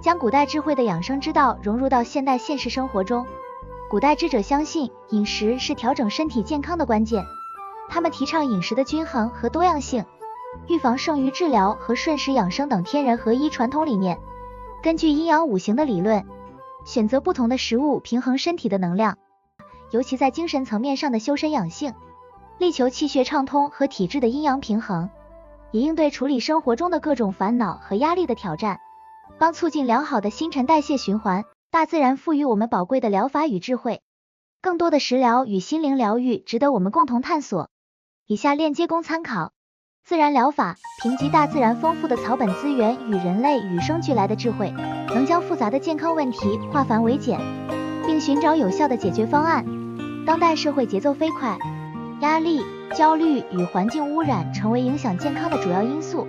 将古代智慧的养生之道融入到现代现实生活中。古代智者相信饮食是调整身体健康的关键，他们提倡饮食的均衡和多样性，预防胜于治疗和顺时养生等天人合一传统理念。根据阴阳五行的理论，选择不同的食物平衡身体的能量，尤其在精神层面上的修身养性，力求气血畅通和体质的阴阳平衡，也应对处理生活中的各种烦恼和压力的挑战，帮促进良好的新陈代谢循环。大自然赋予我们宝贵的疗法与智慧，更多的食疗与心灵疗愈值得我们共同探索。以下链接供参考。自然疗法凭借大自然丰富的草本资源与人类与生俱来的智慧，能将复杂的健康问题化繁为简，并寻找有效的解决方案。当代社会节奏飞快，压力、焦虑与环境污染成为影响健康的主要因素。